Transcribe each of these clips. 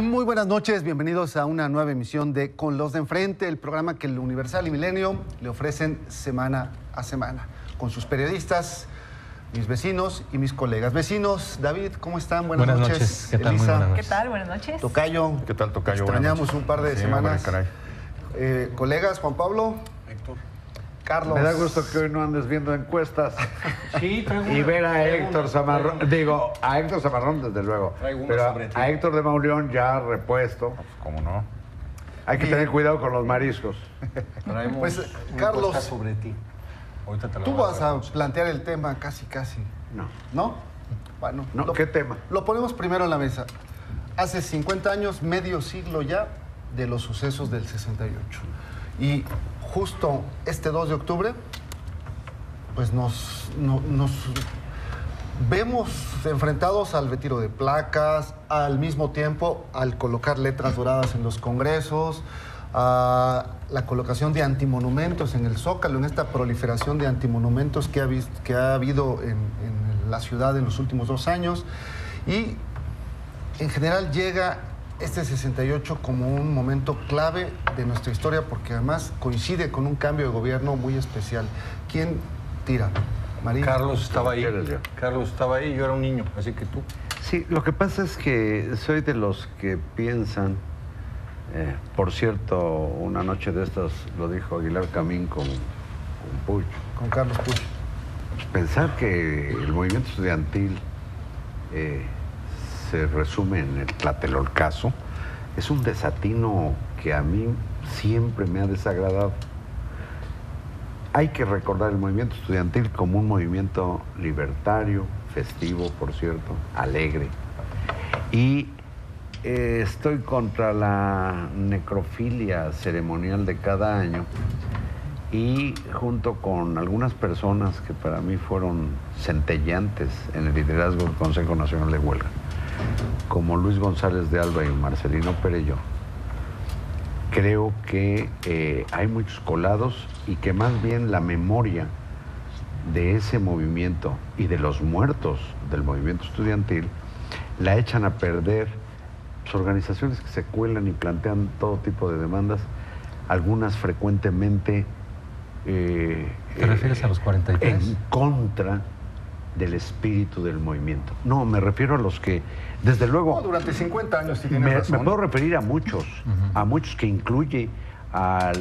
Muy buenas noches, bienvenidos a una nueva emisión de Con los de Enfrente, el programa que el Universal y Milenio le ofrecen semana a semana, con sus periodistas, mis vecinos y mis colegas. Vecinos, David, ¿cómo están? Buenas noches. ¿Qué tal? Elisa, Muy buenas noches. ¿Qué tal? Buenas noches. Tocayo. ¿Qué tal, Tocayo? Extrañamos un par de semanas. Caray. Colegas, Juan Pablo. Héctor. Carlos. Me da gusto que hoy no andes viendo encuestas. Sí, y ver a Héctor Zamarrón, a Héctor Zamarrón desde luego, pero a Héctor de Mauleón ya repuesto. Pues, ¿cómo no? Hay que tener cuidado con los mariscos. Pues, Carlos, sobre ti. Ahorita te lo tú voy vas a plantear el tema casi. No. ¿No? Bueno, No, ¿qué tema? Lo ponemos primero en la mesa. Hace 50 años, medio siglo ya, de los sucesos del 68. Y justo este 2 de octubre, pues nos vemos enfrentados al retiro de placas, al mismo tiempo al colocar letras doradas en los congresos, a la colocación de antimonumentos en el Zócalo, en esta proliferación de antimonumentos que ha habido en la ciudad en los últimos 2 años. Y en general llega este 68 como un momento clave de nuestra historia, porque además coincide con un cambio de gobierno muy especial. ¿Quién tira? María. Carlos estaba ahí. ¿Quieres? Carlos estaba ahí, yo era un niño, así que tú. Sí, lo que pasa es que soy de los que piensan, por cierto, una noche de estas lo dijo Aguilar Camín con Puig, Con Carlos Puig. pensar que el movimiento estudiantil se resume en el Tlatelolcazo es un desatino que a mí siempre me ha desagradado. Hay que recordar el movimiento estudiantil como un movimiento libertario, festivo, por cierto, alegre. Y estoy contra la necrofilia ceremonial de cada año y junto con algunas personas que para mí fueron centellantes en el liderazgo del Consejo Nacional de Huelga, como Luis González de Alba y Marcelino Perelló, creo que hay muchos colados y que más bien la memoria de ese movimiento y de los muertos del movimiento estudiantil la echan a perder pues, organizaciones que se cuelan y plantean todo tipo de demandas, algunas frecuentemente ¿Te refieres a los 43? en contra del espíritu del movimiento. No, me refiero a los que, desde luego... No, durante 50 años, si tienes me razón. puedo referir a muchos, a muchos que incluye a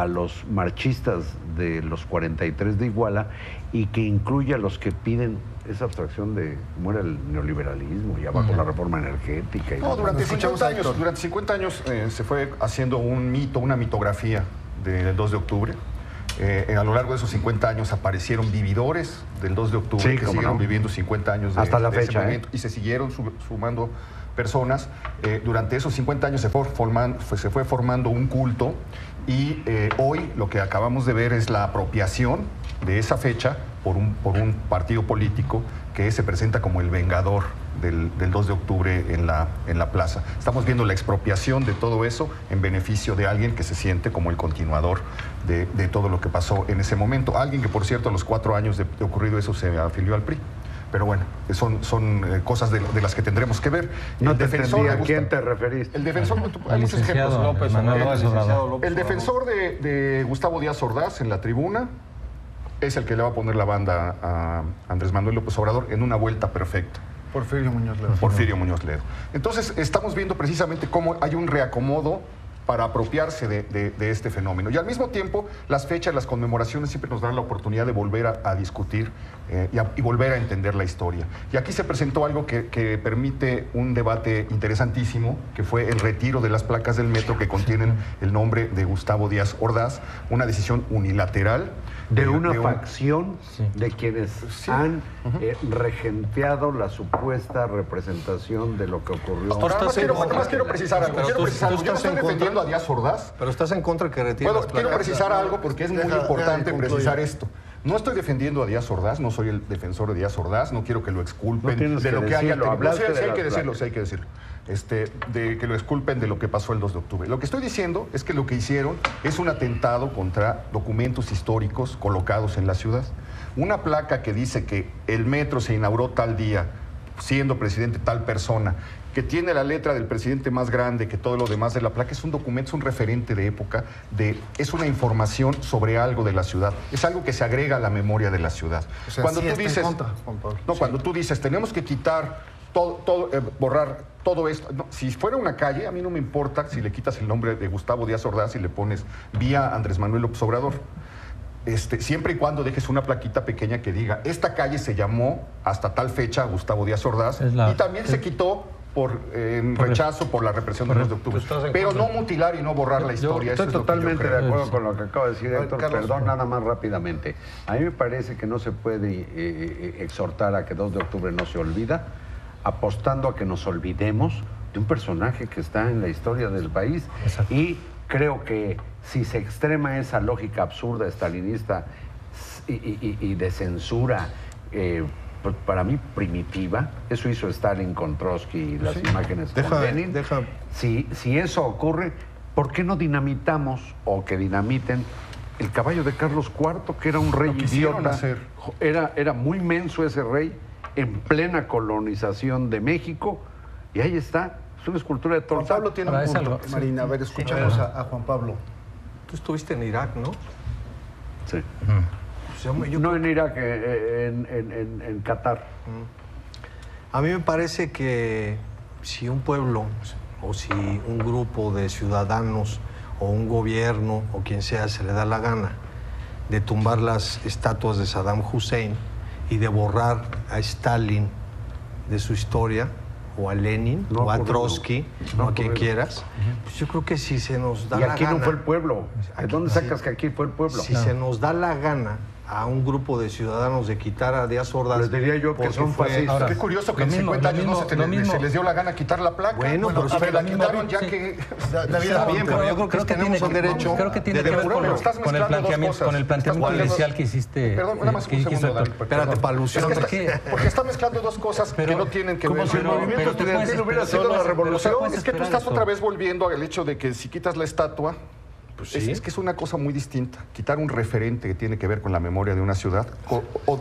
los marchistas de los 43 de Iguala y que incluye a los que piden esa abstracción de cómo era el neoliberalismo y abajo la reforma energética. Y No, durante Escuchamos 50 a años, Héctor. durante 50 años se fue haciendo un mito, una mitografía del 2 de octubre. A lo largo de esos 50 años aparecieron vividores del 2 de octubre Sí, que cómo siguieron no. viviendo 50 años hasta la de ese fecha, momento, y se siguieron sumando personas. Durante esos 50 años se fue formando un culto y hoy lo que acabamos de ver es la apropiación de esa fecha por un partido político que se presenta como el vengador del 2 de octubre en la plaza. Estamos viendo la expropiación de todo eso en beneficio de alguien que se siente como el continuador de todo lo que pasó en ese momento. Alguien que, por cierto, a los 4 años de ocurrido eso se afilió al PRI. Pero bueno, son cosas de las que tendremos que ver. No El te defensor, entendí, ¿a me gusta. quién te referiste? El defensor, Al hay muchos licenciado ejemplos. López Obrador. El defensor de Gustavo Díaz Ordaz en la tribuna es el que le va a poner la banda a Andrés Manuel López Obrador en una vuelta perfecta. Porfirio Muñoz Ledo. Porfirio Muñoz Ledo. Entonces, estamos viendo precisamente cómo hay un reacomodo para apropiarse de este fenómeno. Y al mismo tiempo, las fechas, las conmemoraciones siempre nos dan la oportunidad de volver a discutir y volver a entender la historia. Y aquí se presentó algo que permite un debate interesantísimo, que fue el retiro de las placas del metro que contienen el nombre de Gustavo Díaz Ordaz, una decisión unilateral. De una facción de quienes han regenteado la supuesta representación de lo que ocurrió. Ahora, más quiero precisar algo. Yo no estoy defendiendo a Díaz Ordaz. Pero estás en contra que retire las placas. Quiero precisar algo porque es muy importante precisar esto. No estoy defendiendo a Díaz Ordaz, no soy el defensor de Díaz Ordaz, no quiero que lo exculpen de lo que haya tenido. Hay que decirlo. De que lo exculpen de lo que pasó el 2 de octubre. Lo que estoy diciendo es que lo que hicieron es un atentado contra documentos históricos colocados en la ciudad. Una placa que dice que el metro se inauguró tal día, siendo presidente tal persona, que tiene la letra del presidente más grande que todo lo demás de la placa, es un documento, es un referente de época, es una información sobre algo de la ciudad, es algo que se agrega a la memoria de la ciudad. O sea, cuando sí tú está dices, en contra, Juan Pablo. No, cuando tú dices, tenemos que quitar borrar todo esto. No, si fuera una calle, a mí no me importa si le quitas el nombre de Gustavo Díaz Ordaz y le pones vía Andrés Manuel López Obrador. Siempre y cuando dejes una plaquita pequeña que diga, esta calle se llamó hasta tal fecha Gustavo Díaz Ordaz, y también se quitó por rechazo por la represión del 2 de octubre. Pero no mutilar y no borrar la historia. Estoy totalmente de acuerdo con lo que acaba de decir Héctor. Perdón, nada más rápidamente. A mí me parece que no se puede exhortar a que 2 de octubre no se olvida, apostando a que nos olvidemos de un personaje que está en la historia del país. Exacto. Y creo que si se extrema esa lógica absurda, estalinista y de censura, para mí primitiva, eso hizo Stalin con Trotsky y las imágenes con Lenin. Si eso ocurre, ¿por qué no dinamitamos o que dinamiten el caballo de Carlos IV, que era un rey idiota? Era muy menso ese rey, en plena colonización de México, y ahí está, es una escultura de Juan Pablo tiene un punto, Marina. A ver, escuchamos a Juan Pablo. Tú estuviste en Irak, ¿no? Sí. No en Irak, en Qatar. A mí me parece que si un pueblo o si un grupo de ciudadanos o un gobierno o quien sea se le da la gana de tumbar las estatuas de Saddam Hussein y de borrar a Stalin de su historia, o a Lenin, o a Trotsky, o a quien quieras, pues yo creo que si se nos da la gana... Y aquí no fue el pueblo. ¿De dónde sacas que aquí fue el pueblo? Si se nos da la gana a un grupo de ciudadanos de quitar a Díaz Ordaz... Les diría yo que son fascistas. Ahora, qué curioso que en 50 años se les dio la gana quitar la placa. Bueno, pero si la quitaron ya que... Está bien, pero yo creo que tenemos el derecho... Creo que tiene que ver con el planteamiento inicial que hiciste. Perdón, nada más un segundo, David. Espérate, para alusión. Porque está mezclando dos cosas que no tienen que ver. Como si el movimiento estudiantil hubiera sido la revolución. Es que tú estás otra vez volviendo al hecho de que si quitas la estatua... Pues es que es una cosa muy distinta. Quitar un referente que tiene que ver con la memoria de una ciudad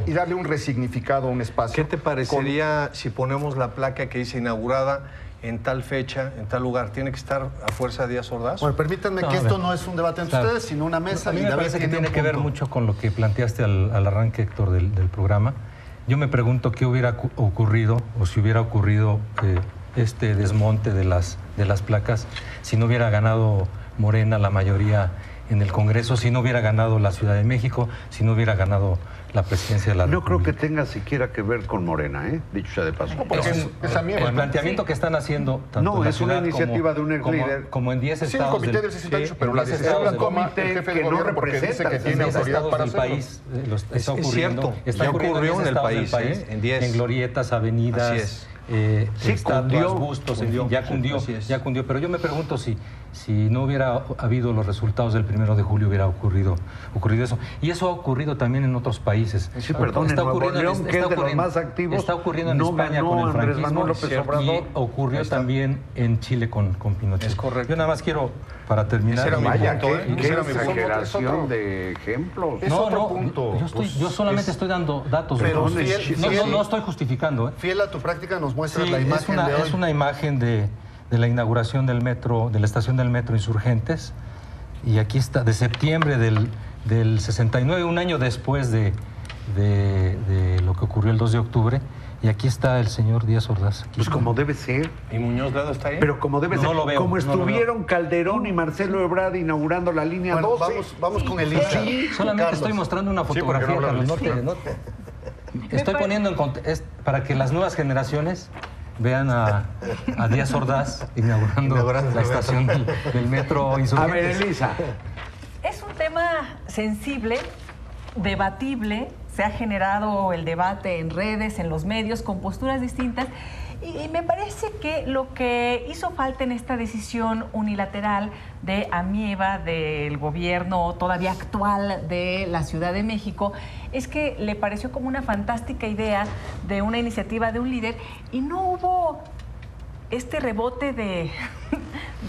y darle un resignificado a un espacio. ¿Qué te parecería si ponemos la placa que dice inaugurada en tal fecha, en tal lugar? ¿Tiene que estar a fuerza de Díaz Ordaz? Bueno, permítanme que esto no es un debate entre ustedes, sino una mesa. A mí me parece que tiene que ver mucho con lo que planteaste al arranque, Héctor, del programa. Yo me pregunto qué hubiera ocurrido, o si hubiera ocurrido este desmonte de las placas, si no hubiera ganado Morena la mayoría en el Congreso, si no hubiera ganado la Ciudad de México, si no hubiera ganado la presidencia de la República. No creo que tenga siquiera que ver con Morena, dicho sea de paso. No, porque el planteamiento que están haciendo tanto no, la es ciudad una iniciativa de un ex líder. Como en 10 estados el comité del 68, pero la decisión la toma el jefe de gobierno porque dice que tiene autoridad para hacerlo. País, está ocurriendo, es cierto, ya ocurrió en el país, en 10. En glorietas, avenidas, estatuas, bustos, en fin, ya cundió. Pero yo me pregunto si no hubiera habido los resultados del 1 de julio hubiera ocurrido eso. Y eso ha ocurrido también en otros países. Sí, perdón, está ocurriendo León, que es de los más activos, está ocurriendo en España con el franquismo y ocurrió también en Chile con Pinochet. Es correcto. Yo nada más quiero, para terminar... Qué exageración de ejemplos. Es otro punto. Yo solamente estoy dando datos. Pero no estoy justificando. Fiel a tu práctica nos muestras la imagen de hoy. Es una imagen de la inauguración del metro, de la estación del metro Insurgentes, y aquí está, de septiembre del 69, un año después de lo que ocurrió el 2 de octubre, Y aquí está el señor Díaz Ordaz. Aquí Pues está. como debe ser. ¿Y Muñoz Ledo está ahí? Pero como debe No ser. lo veo, como no lo estuvieron Calderón y Marcelo Ebrard inaugurando la línea Bueno, 12. vamos con el INSA. Solamente Carlos. estoy mostrando una porque fotografía, no habla Carlos. de No estoy poniendo en contexto para que las nuevas generaciones vean a Díaz Ordaz inaugurando la estación del metro A Insurgentes. ver, Elisa. Es un tema sensible, debatible, se ha generado el debate en redes, en los medios, con posturas distintas, y me parece que lo que hizo falta en esta decisión unilateral de Amieva, del gobierno todavía actual de la Ciudad de México, es que le pareció como una fantástica idea de una iniciativa de un líder y no hubo este rebote de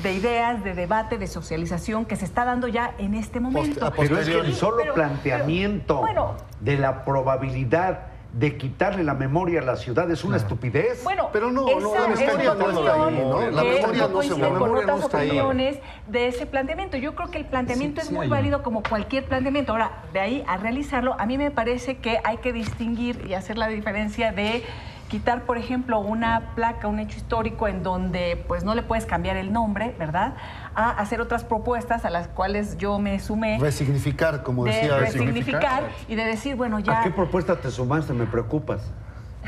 ideas, de debate, de socialización que se está dando ya en este momento. Pero es que el solo Pero- planteamiento bueno, de la probabilidad de quitarle la memoria a la ciudad es una estupidez. bueno, Pero no, esa la es memoria una no está ahí, opinión ¿no? La que memoria no coincide se con mueve. otras está ahí. opiniones de ese planteamiento. Yo creo que el planteamiento Sí, es sí muy hay válido como cualquier planteamiento. Ahora, de ahí a realizarlo, a mí me parece que hay que distinguir y hacer la diferencia de quitar, por ejemplo, una placa, un hecho histórico en donde pues no le puedes cambiar el nombre, ¿verdad? A hacer otras propuestas a las cuales yo me sumé. Resignificar, como De decía, resignificar y de decir, bueno, ya... ¿A qué propuesta te sumaste? Me preocupas.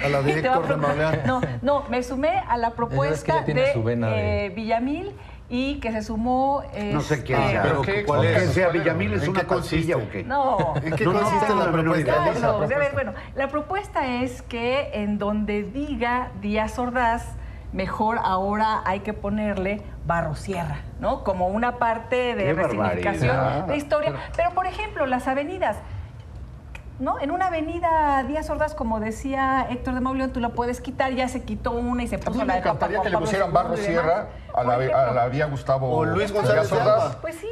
a la de Te va a Héctor de preocupar. Mauleón. No, me sumé a la Es que propuesta ya tiene de, su vena de- Villamil y que se sumó... No sé quién sea. ¿Pero ¿Pero qué? ¿Cuál ¿Cuál es? es? ¿Que sea ¿Cuál es? Villamil es ¿En una qué consiste? pastilla o qué? No. ¿En qué No, no consiste tengo la la menor propuesta? idea. Elisa? No, a ver, bueno, la propuesta es que en donde diga Díaz Ordaz, mejor ahora hay que ponerle Barrosierra, ¿no? Como una parte de ¡Qué resignificación barbaridad! de historia. Pero, por ejemplo, las avenidas, ¿no? En una avenida Díaz Ordaz, como decía Héctor de Mauleón, tú la puedes quitar, ya se quitó una y se A puso mí la me de Juan encantaría que le Pablo pusieran II Barro y demás. Sierra a Por ejemplo. la vía Gustavo O Luis Díaz González de Ordaz. Alba. Pues sí,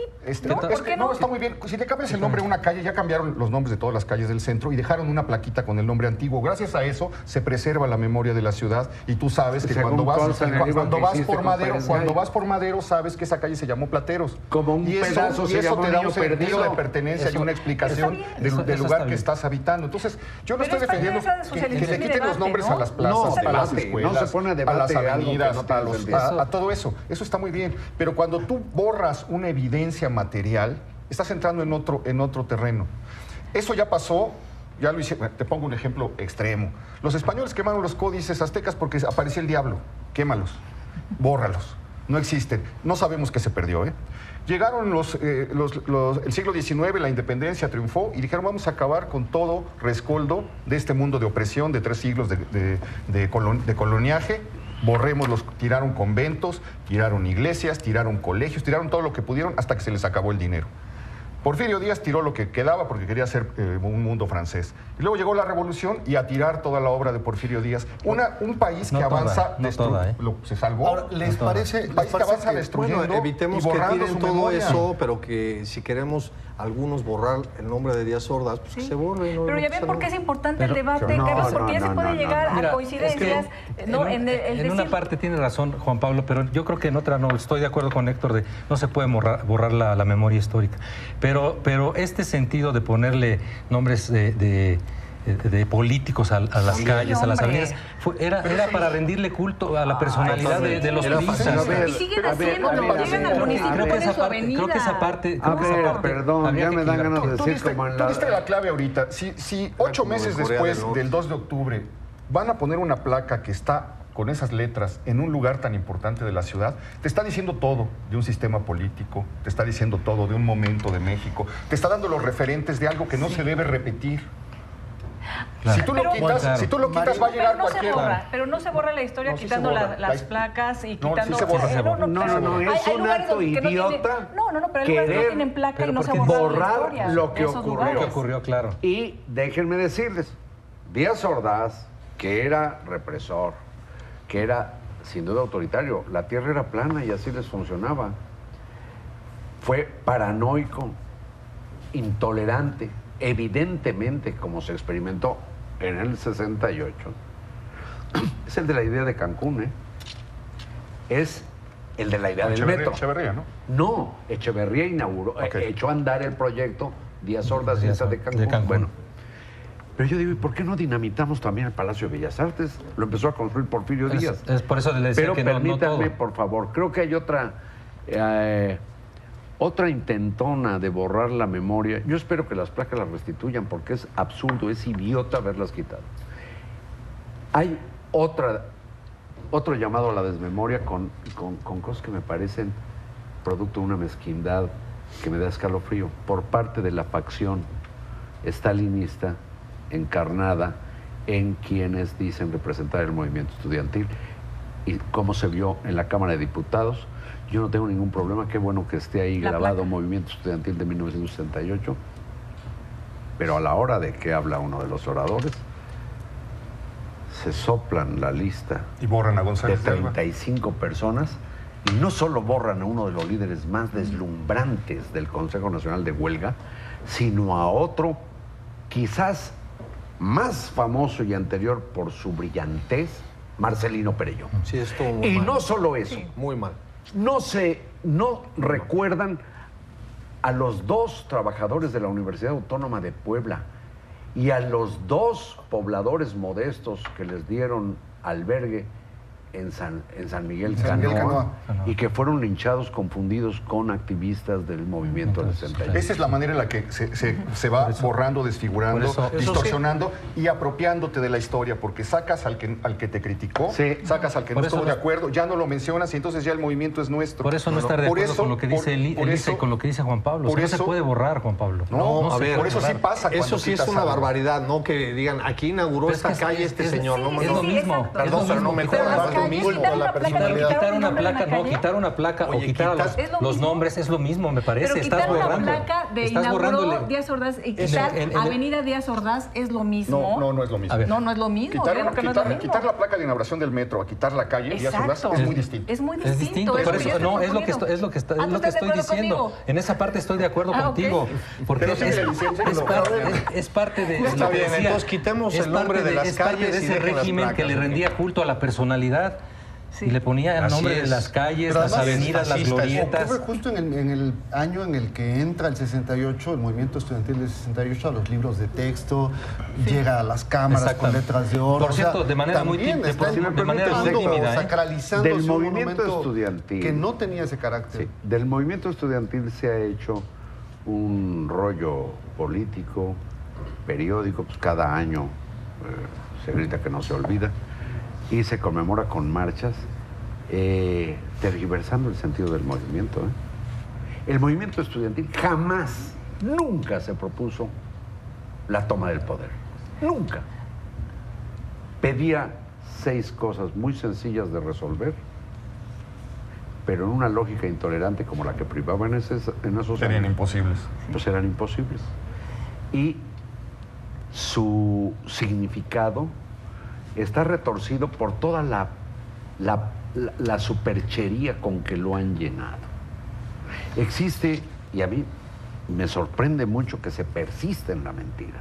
¿no? ¿por Es qué que no, está muy bien. Si le cambias el nombre a una calle, ya cambiaron los nombres de todas las calles del centro y dejaron una plaquita con el nombre antiguo. Gracias a eso se preserva la memoria de la ciudad y tú sabes que Según consta en el libro cuando que vas hiciste por con Madero, Pérez cuando Gay. vas por Madero sabes que esa calle se llamó Plateros. Como un y eso, pedazo se y eso llamó te da Niño un sentido Perdido. de pertenencia y una explicación Está bien. del Eso lugar está que bien. estás habitando. Entonces, yo no Pero estoy es parte de defendiendo esa que socialización le y quiten los debate, nombres ¿no? a las plazas, No, a las debate, escuelas, no se pone a a debate las algo que avenidas, no tiene sentido. a todo eso. Eso está muy bien. Pero cuando tú borras una evidencia material, estás entrando en otro terreno. Eso ya pasó, ya lo hice. Te pongo un ejemplo extremo. Los españoles quemaron los códices aztecas porque aparecía el diablo. Quémalos, bórralos. No existen. No sabemos qué se perdió, ¿eh? Llegaron el siglo XIX, la independencia triunfó y dijeron vamos a acabar con todo rescoldo de este mundo de opresión de 3 siglos de coloniaje. Borrémoslos, tiraron conventos, tiraron iglesias, tiraron colegios, tiraron todo lo que pudieron hasta que se les acabó el dinero. Porfirio Díaz tiró lo que quedaba porque quería hacer un mundo francés. Y luego llegó la revolución y a tirar toda la obra de Porfirio Díaz. Un país No que toda, avanza, no toda, ¿eh? se salvó. Ahora, ¿les parece, Un país que avanza destruyendo Bueno, evitemos y que borrando tiren su todo memoria. eso, pero que si queremos algunos borrar el nombre de Díaz Ordaz, pues que Sí. se borre. No, Pero ya no ven pasa por qué es nada. importante el Pero- debate, No, Carlos, porque no, ya se no, puede no, llegar no. a Mira, coincidencias, ¿no? en el una decir- parte tiene razón Juan Pablo, pero yo creo que en otra no. Estoy de acuerdo con Héctor de no se puede borrar la memoria histórica. Pero este sentido de ponerle nombres de políticos a las calles, a las hombre. avenidas, era para rendirle culto a la personalidad de los Era turistas. fácil. A ver, Y siguen a ver, haciendo, a ver, llegan a ver, al municipio, Creo que ponen esa su parte, avenida. creo que esa parte, A ver, perdón, habría ya que me dan quitar. ganas de Tú decir diste, como en tú la... diste la clave ahorita. Si 8 como meses en Corea del después Norte. del 2 de octubre van a poner una placa que está con esas letras en un lugar tan importante de la ciudad, te está diciendo todo de un sistema político, te está diciendo todo de un momento de México, te está dando los referentes de algo que no se debe repetir. Claro. Si tú lo Pero- quitas, Claro. si tú lo quitas va a llegar Pero no se cualquiera. borra, pero no se borra la historia No, sí se quitando borra. las placas y No, sí quitando... se borra, se borra. No, pero no, hay es un lugares acto donde no idiota tienen- pero hay lugares que no querer- tienen placa y pero no se ha porque borrado la borrar historia lo que de esos ocurrió. Lo que lugares. ocurrió, claro. Y déjenme decirles, Díaz Ordaz, que era represor, que era sin duda autoritario, la tierra era plana y así les funcionaba. Fue paranoico, intolerante, evidentemente, como se experimentó en el 68. Es el de la idea de Cancún, ¿eh? Es el de la idea del metro. Echeverría, ¿no? No, Echeverría inauguró, Ok. echó a andar el proyecto Díaz Ordaz Díaz esa de de Cancún. Cancún. Bueno, Pero yo digo, ¿y por qué no dinamitamos también el Palacio de Bellas Artes? Lo empezó a construir Porfirio Díaz. Es por eso le decía Pero que permítanme, no todo. por favor, creo que hay otra intentona de borrar la memoria. Yo espero que las placas las restituyan porque es absurdo, es idiota haberlas quitado. Hay otro llamado a la desmemoria con cosas que me parecen producto de una mezquindad que me da escalofrío por parte de la facción estalinista encarnada en quienes dicen representar el movimiento estudiantil y cómo se vio en la Cámara de Diputados. Yo no tengo ningún problema, qué bueno que esté ahí grabado Movimiento Estudiantil de 1968, pero a la hora de que habla uno de los oradores, se soplan la lista Y borran a de González de Alba. 35 personas y no solo borran a uno de los líderes más deslumbrantes del Consejo Nacional de Huelga, sino a otro quizás más famoso y anterior por su brillantez, Marcelino Perelló. Sí, estuvo muy Y mal. no solo eso, Muy mal. no recuerdan a los 2 trabajadores de la Universidad Autónoma de Puebla y a los 2 pobladores modestos que les dieron albergue en San Miguel Canoa y que fueron linchados confundidos con activistas del movimiento del 68. Esa es la manera en la que se va borrando, desfigurando, por eso- distorsionando y apropiándote de la historia, porque sacas al que te criticó, Sí. sacas al que Por no eso estuvo de no- acuerdo, ya no lo mencionas y entonces ya el movimiento es nuestro. Por eso no estar de Por acuerdo eso- con lo que dice por Elisa y eso- con lo que dice Juan Pablo. O por sea, no se eso- puede borrar, Juan Pablo. No, a ver, por eso sí pasa cuando Eso sí es quitas una algo. barbaridad, ¿no? Que digan, aquí inauguró Pero es esta que es- calle es- este es- señor. sí, no, sí, no, Es lo sí, mismo. exacto. Es Perdón, lo pero no mismo. me Pero jodas, las es lo calles, mismo. quitar una la placa, personalidad. Quitar un una nombre en la placa, no, calle. quitar una placa Oye, o quitar quitas- Es lo los mismo. nombres es lo mismo, me parece. Pero Estás quitar una borrando. placa de Estás inauguró borrándole. Díaz Ordaz y En quitar el- Avenida Díaz Ordaz es lo mismo. No es lo mismo. A ver. No es lo mismo. Claro que no es lo mismo. Quitar la placa de inauguración del metro a quitar la calle Díaz Ordaz Exacto. es muy distinto. Es muy Es distinto, distinto. por es lo eso, que yo no, estoy es lo que proponiendo. es lo que está, Ah, es ¿tú lo que estás de estoy acuerdo diciendo. conmigo? En esa parte estoy de acuerdo Ah, ok. contigo, porque Pero síguele diciendo, síguelo. es parte de Está lo que bien, decía, entonces quitemos es el nombre parte de las es parte calles de y ese dejen las régimen que placas, le ¿ok? rendía culto a la personalidad Sí. y le ponía el Así nombre de es. las calles, Pero las además, avenidas, las fascistas. glorietas. Ocurre justo en el año en el que entra el 68, el movimiento estudiantil del 68, a los libros de texto, llega a las cámaras con Exactamente. letras de oro. Por cierto, de manera muy también tímida, está de manera intentando muy tímida, ¿eh? sacralizando Del un movimiento monumento estudiantil. que no tenía ese carácter. Sí, del movimiento estudiantil se ha hecho un rollo político, periódico, pues cada año se grita que no se olvida y se conmemora con marchas, tergiversando el sentido del movimiento. El movimiento estudiantil jamás, nunca se propuso la toma del poder. Nunca. Pedía 6 cosas muy sencillas de resolver, pero en una lógica intolerante como la que privaba en esos Serían años, imposibles. pues eran imposibles. Y su significado está retorcido por toda la superchería con que lo han llenado. Existe, y a mí me sorprende mucho que se persista en la mentira,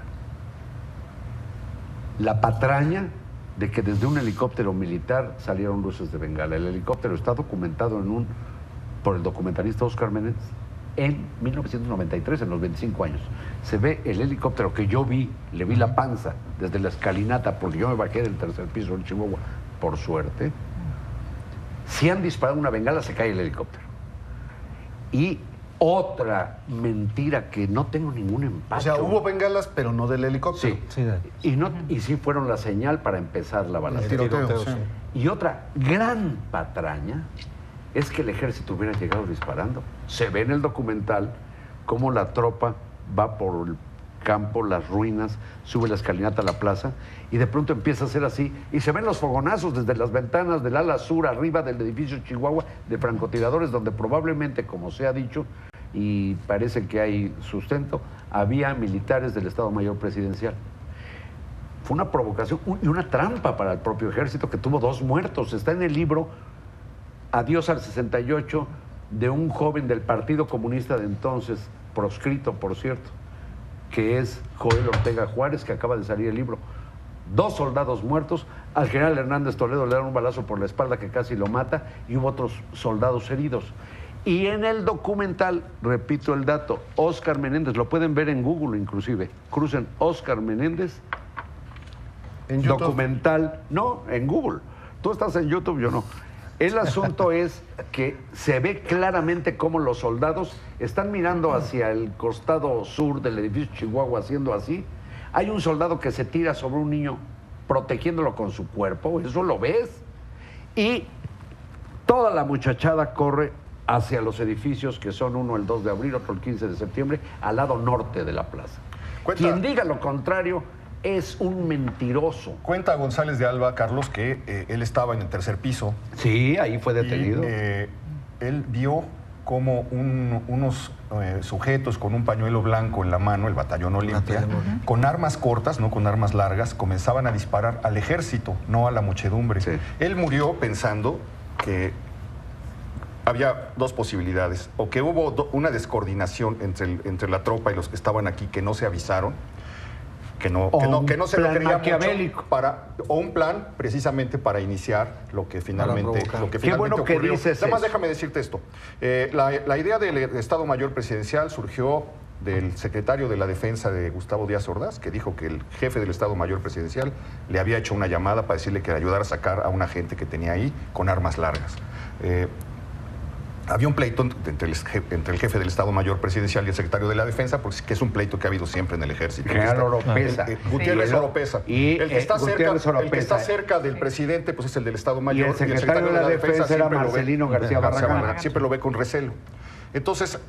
la patraña de que desde un helicóptero militar salieron luces de bengala. El helicóptero está documentado por el documentalista Óscar Menéndez en 1993, en los 25 años. Se ve el helicóptero que yo vi, le vi la panza desde la escalinata, porque yo me bajé del 3er piso en Chihuahua, por suerte. Si han disparado una bengala, se cae el helicóptero. Y otra mentira que no tengo ningún O empacho. sea, hubo bengalas, pero no del helicóptero. Sí. Y sí fueron la señal para empezar la El balacera. tiroteo, sí. Y otra gran patraña es que el ejército hubiera llegado disparando. Se ve en el documental cómo la tropa va por el campo, las ruinas, sube la escalinata a la plaza y de pronto empieza a hacer así y se ven los fogonazos desde las ventanas del ala sur arriba del edificio Chihuahua de francotiradores donde probablemente, como se ha dicho y parece que hay sustento, había militares del Estado Mayor Presidencial. Fue una provocación y una trampa para el propio ejército que tuvo 2 muertos. Está en el libro Adiós al 68 de un joven del Partido Comunista de entonces, proscrito por cierto, que es Joel Ortega Juárez, que acaba de salir el libro. 2 soldados muertos, al general Hernández Toledo le dan un balazo por la espalda que casi lo mata y hubo otros soldados heridos. Y en el documental, repito el dato, Óscar Menéndez, lo pueden ver en Google inclusive, crucen Óscar Menéndez ¿En YouTube? documental. No, en Google. Tú estás en YouTube, yo no. El asunto es que se ve claramente cómo los soldados están mirando hacia el costado sur del edificio Chihuahua haciendo así. Hay un soldado que se tira sobre un niño protegiéndolo con su cuerpo, eso lo ves. Y toda la muchachada corre hacia los edificios que son uno el 2 de abril, otro el 15 de septiembre, al lado norte de la plaza. Quien diga lo contrario es un mentiroso. Cuenta González de Alba, Carlos, que él estaba en el tercer piso. Sí, ahí fue detenido. Y, él vio como unos sujetos con un pañuelo blanco en la mano, el Batallón Olimpia, con armas cortas, no con armas largas, comenzaban a disparar al ejército, no a la muchedumbre. Sí. Él murió pensando que había dos posibilidades, o que hubo una descoordinación entre la tropa y los que estaban aquí que no se avisaron, que no se lo creía mucho, o un plan precisamente para iniciar lo que finalmente, Qué bueno que ocurrió. dices Además, eso. déjame decirte esto. La idea del Estado Mayor Presidencial surgió del secretario de la Defensa de Gustavo Díaz Ordaz, que dijo que el jefe del Estado Mayor Presidencial le había hecho una llamada para decirle que le ayudara a sacar a una gente que tenía ahí con armas largas. Había un pleito entre el jefe del Estado Mayor Presidencial y el secretario de la Defensa, porque es un pleito que ha habido siempre en el ejército. General Oropesa. Gutiérrez Oropesa. Y el que está cerca del presidente pues es el del Estado Mayor. Y el secretario de la Defensa era Marcelino García Barragán. Siempre lo ve con recelo. Entonces,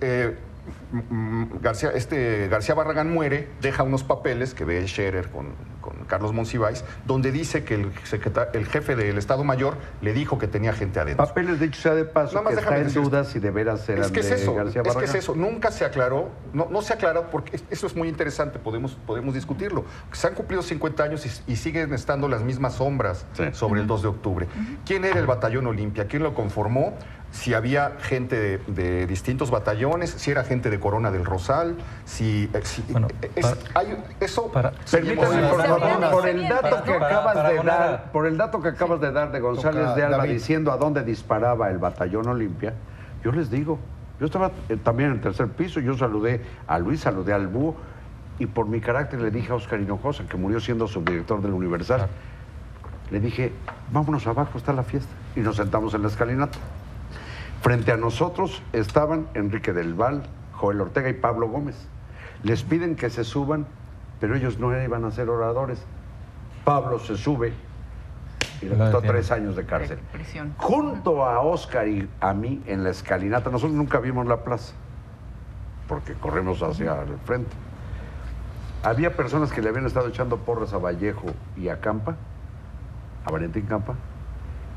García Barragán muere, deja unos papeles que ve Scherer con Carlos Monsiváis, donde dice que el jefe del Estado Mayor le dijo que tenía gente adentro. Papeles, dicho sea de paso, que está en duda si de veras eran de García Barragán. Es que es eso, nunca se aclaró, no se aclaró, porque eso es muy interesante, podemos discutirlo. Se han cumplido 50 años y siguen estando las mismas sombras sobre el 2 de octubre. ¿Quién era el Batallón Olimpia? ¿Quién lo conformó? Si había gente de distintos batallones, si era gente de Corona del Rosal, Permítame, por el dato que acabas de dar de González de Alba David, diciendo a dónde disparaba el Batallón Olimpia, yo les digo, yo estaba también en el tercer piso, yo saludé a Luis, saludé al Búho, y por mi carácter le dije a Óscar Hinojosa, que murió siendo subdirector del Universal, le dije, vámonos abajo, está la fiesta, y nos sentamos en la escalinata. Frente a nosotros estaban Enrique del Val, Joel Ortega y Pablo Gómez. Les piden que se suban, pero ellos no iban a ser oradores. Pablo se sube y le costó 3 años de cárcel. Junto a Óscar y a mí en la escalinata, nosotros nunca vimos la plaza, porque corrimos hacia el frente. Había personas que le habían estado echando porras a Vallejo y a Campa, a Valentín Campa,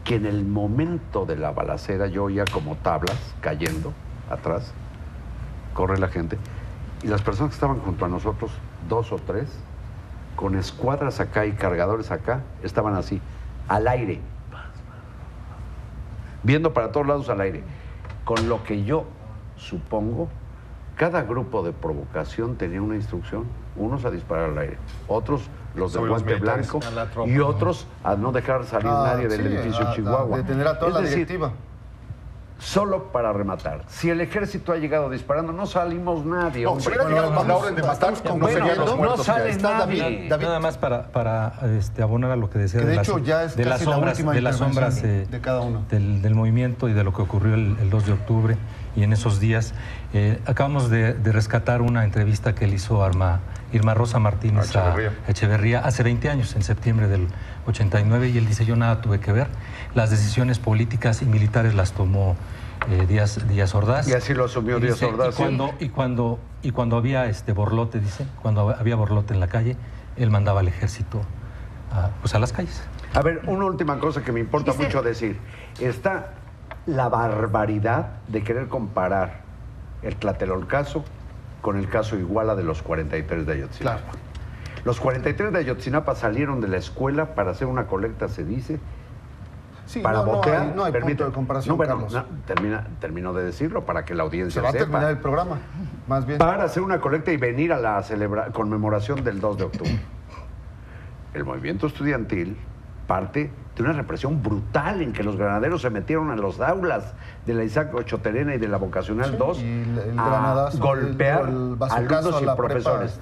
que en el momento de la balacera yo oía como tablas cayendo atrás, corre la gente, y las personas que estaban junto a nosotros, 2 o 3, con escuadras acá y cargadores acá, estaban así, al aire, viendo para todos lados al aire, con lo que yo supongo, cada grupo de provocación tenía una instrucción, unos a disparar al aire, otros los de guante blanco y otros a no dejar salir nadie del edificio Chihuahua. Detener a toda la directiva. Solo para rematar, si el ejército ha llegado disparando, no salimos nadie. Si hubiera llegado con la orden de matar, no serían los muertos. No sale nadie. David, nada más para abonar a lo que decía que de hecho ya es casi la última de las sombras de cada uno. Del movimiento y de lo que ocurrió el 2 de octubre y en esos días. Acabamos de rescatar una entrevista que él hizo a Irma Rosa Martínez a Echeverría hace 20 años, en septiembre del 89, y él dice: yo nada tuve que ver, las decisiones políticas y militares las tomó Díaz Ordaz. Y así lo asumió Díaz Ordaz. Y cuando había borlote, dice, cuando había borlote en la calle, él mandaba al ejército a las calles. A ver, una última cosa que me importa mucho decir. Está la barbaridad de querer comparar el Tlatelolcazo con el caso Iguala de los 43 de Ayotzinapa. Claro. Los 43 de Ayotzinapa salieron de la escuela para hacer una colecta, se dice, para botear. No hay punto de comparación, Carlos. Termino de decirlo para que la audiencia sepa. Se va a terminar el programa, más bien. Para hacer una colecta y venir a la conmemoración del 2 de octubre. El movimiento estudiantil parte de una represión brutal en que los granaderos se metieron a los aulas de la Isaac Ochoterena y de la Vocacional 2 a golpear alumnos y profesores,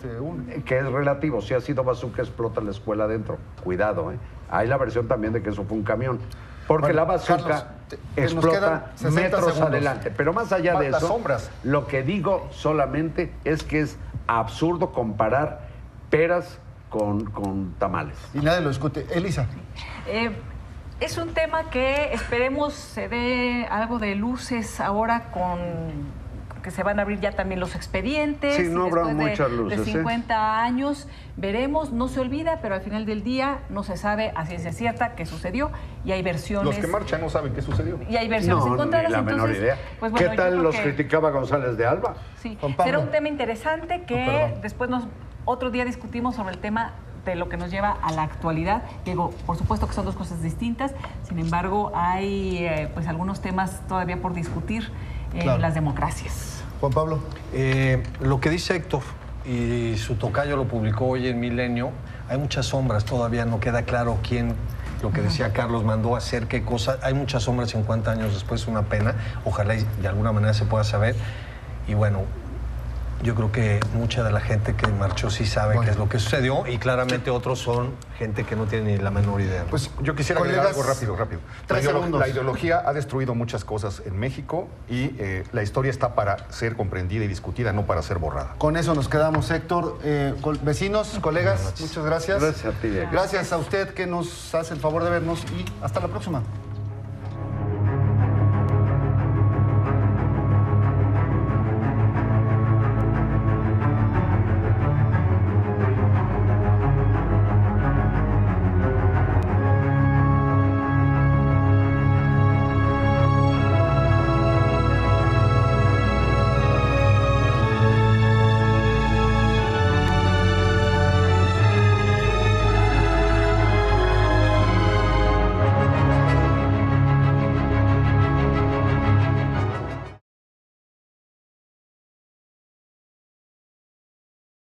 que es relativo. Si ha sido bazooka, explota la escuela adentro. Cuidado, ¿eh? Hay la versión también de que eso fue un camión. Porque la bazooka explota metros segundos adelante. Pero más allá de eso, lo que digo solamente es que es absurdo comparar peras con tamales. Y nadie lo discute. Elisa. Es un tema que esperemos se dé algo de luces ahora que se van a abrir ya también los expedientes. Sí, no habrá muchas luces. De 50 años, veremos, no se olvida, pero al final del día no se sabe a ciencia cierta qué sucedió y hay versiones. Los que marchan no saben qué sucedió. Y hay versiones encontradas. No, ni la menor idea. Pues bueno, ¿qué tal los criticaba González de Alba? Sí, será un tema interesante que después otro día discutimos sobre el tema de lo que nos lleva a la actualidad. Digo, por supuesto que son dos cosas distintas, sin embargo, hay pues algunos temas todavía por discutir en las democracias. Juan Pablo. Lo que dice Héctor, y su tocayo lo publicó hoy en Milenio, hay muchas sombras, todavía no queda claro quién, lo que decía Carlos, mandó a hacer qué cosa. Hay muchas sombras 50 años después, una pena. Ojalá de alguna manera se pueda saber. Y bueno, yo creo que mucha de la gente que marchó sí sabe qué es lo que sucedió y claramente otros son gente que no tiene ni la menor idea. Pues yo quisiera agregar algo rápido. 3 segundos. La ideología ha destruido muchas cosas en México y la historia está para ser comprendida y discutida, no para ser borrada. Con eso nos quedamos, Héctor. Vecinos, colegas, muchas gracias. Gracias a ti. Gracias a usted que nos hace el favor de vernos y hasta la próxima.